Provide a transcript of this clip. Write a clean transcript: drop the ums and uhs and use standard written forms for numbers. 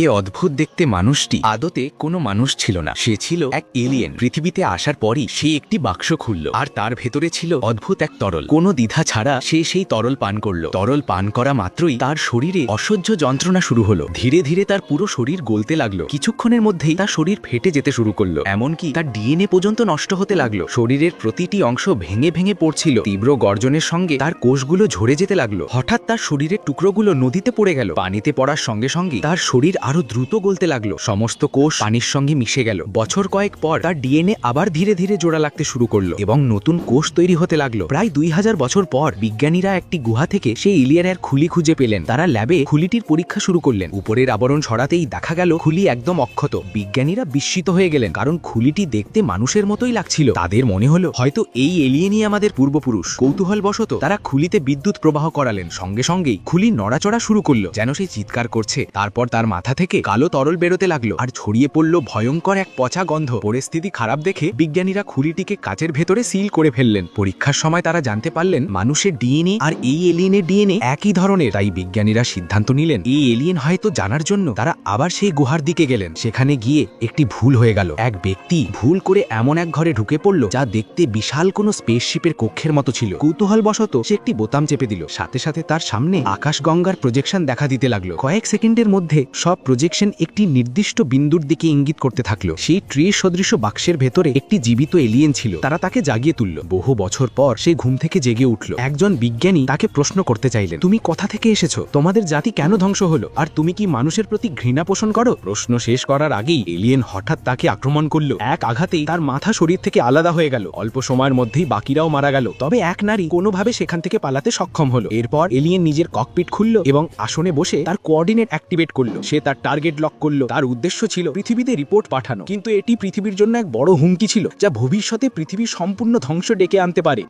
এ অদ্ভুত দেখতে মানুষটি আদতে কোনো মানুষ ছিল না, সে ছিল এক এলিয়েন। পৃথিবীতে আসার পরই সে একটি বাক্স খুলল, আর তার ভেতরে ছিল অদ্ভুত এক তরল। কোনো দ্বিধা ছাড়া সে সেই তরল পান করল। তরল পান করা মাত্রই তার শরীরে অসহ্য যন্ত্রণা শুরু হলো। ধীরে ধীরে তার পুরো শরীর গলতে লাগলো। কিছুক্ষণের মধ্যেই তার শরীর ফেটে যেতে শুরু করলো, এমনকি তার ডিএনএ পর্যন্ত নষ্ট হতে লাগলো। শরীরের প্রতিটি অংশ ভেঙে ভেঙে পড়ছিল। তীব্র গর্জনের সঙ্গে তার কোষগুলো ঝরে যেতে লাগলো। হঠাৎ তার শরীরের টুকরোগুলো নদীতে পড়ে গেল। পানিতে পড়ার সঙ্গে সঙ্গে তার শরীর আরো দ্রুত গলতে লাগলো। সমস্ত কোষ পানির সঙ্গে মিশে গেল। বছর কয়েক পর তার ডিএনএ আবার ধীরে ধীরে জোড়া লাগতে শুরু করলো এবং নতুন কোষ তৈরি হতে লাগলো। প্রায় 2000 বছর পর বিজ্ঞানীরা একটি গুহা থেকে সেই এলিয়েনের খুলি খুঁজে পেলেন। তারা ল্যাবে খুলিটির পরীক্ষা শুরু করলেন। উপরের আবরণ সরাতেই দেখা গেল খুলি একদম অক্ষত। বিজ্ঞানীরা বিস্মিত হয়ে গেলেন, কারণ খুলিটি দেখতে মানুষের মতোই লাগছিল। তাদের মনে হলো হয়তো এই এলিয়েনই আমাদের পূর্বপুরুষ। কৌতূহলবশত তারা খুলিতে বিদ্যুৎ প্রবাহ করালেন। সঙ্গে সঙ্গেই খুলি নড়াচড়া শুরু করলো, যেন সে চিৎকার করছে। তারপর তার মাথা থেকে কালো তরল বেরোতে লাগলো আর ছড়িয়ে পড়ল ভয়ঙ্কর এক পচা গন্ধ। পরিস্থিতি খারাপ দেখে বিজ্ঞানীরা খুলিটিকে কাচের ভেতরে সিল করে ফেললেন। পরীক্ষার সময় তারা জানতে পারলেন মানুষের ডিএনএ আর এই এলিয়েনের ডিএনএ একই ধরনের। তাই বিজ্ঞানীরা সিদ্ধান্ত নিলেন এই এলিয়েন হয়তো জানার জন্য তারা আবার সেই গুহার দিকে গেলেন। সেখানে গিয়ে একটি ভুল হয়ে গেল। এক ব্যক্তি ভুল করে এমন এক ঘরে ঢুকে পড়ল যা দেখতে বিশাল কোনো স্পেসশিপের কক্ষের মতো ছিল। কৌতূহলবশত সে একটি বোতাম চেপে দিল। সাথে সাথে তার সামনে আকাশগঙ্গার প্রজেকশন দেখা দিতে লাগলো। কয়েক সেকেন্ডের মধ্যে সব প্রজেকশন একটি নির্দিষ্ট বিন্দুর দিকে ইঙ্গিত করতে থাকলো। সেই ট্রি সদৃশ বাক্সের ভেতরে একটি জীবিত এলিয়েন ছিল। তারা তাকে জাগিয়ে তুলল। বহু বছর পর সে ঘুম থেকে জেগে উঠল। একজন বিজ্ঞানী তাকে প্রশ্ন করতে চাইলেন, তুমি কোথা থেকে এসেছো? তোমাদের জাতি কেন ধ্বংস হলো? আর তুমি কি মানুষের প্রতি ঘৃণা পোষণ করো? প্রশ্ন শেষ করার আগেই এলিয়েন হঠাৎ তাকে আক্রমণ করলো। এক আঘাতেই তার মাথা শরীর থেকে আলাদা হয়ে গেল। অল্প সময়ের মধ্যেই বাকিরাও মারা গেল। তবে এক নারী কোনোভাবে সেখান থেকে পালাতে সক্ষম হলো। এরপর এলিয়েন নিজের ককপিট খুলল এবং আসনে বসে তার কোঅর্ডিনেট অ্যাক্টিভেট করলো। সে তার টার্গেট লক করলো। তার উদ্দেশ্য ছিল পৃথিবীতে রিপোর্ট পাঠানো, কিন্তু এটি পৃথিবীর জন্য এক বড় হুমকি ছিল, যা ভবিষ্যতে পৃথিবীর সম্পূর্ণ ধ্বংস ডেকে আনতে পারে।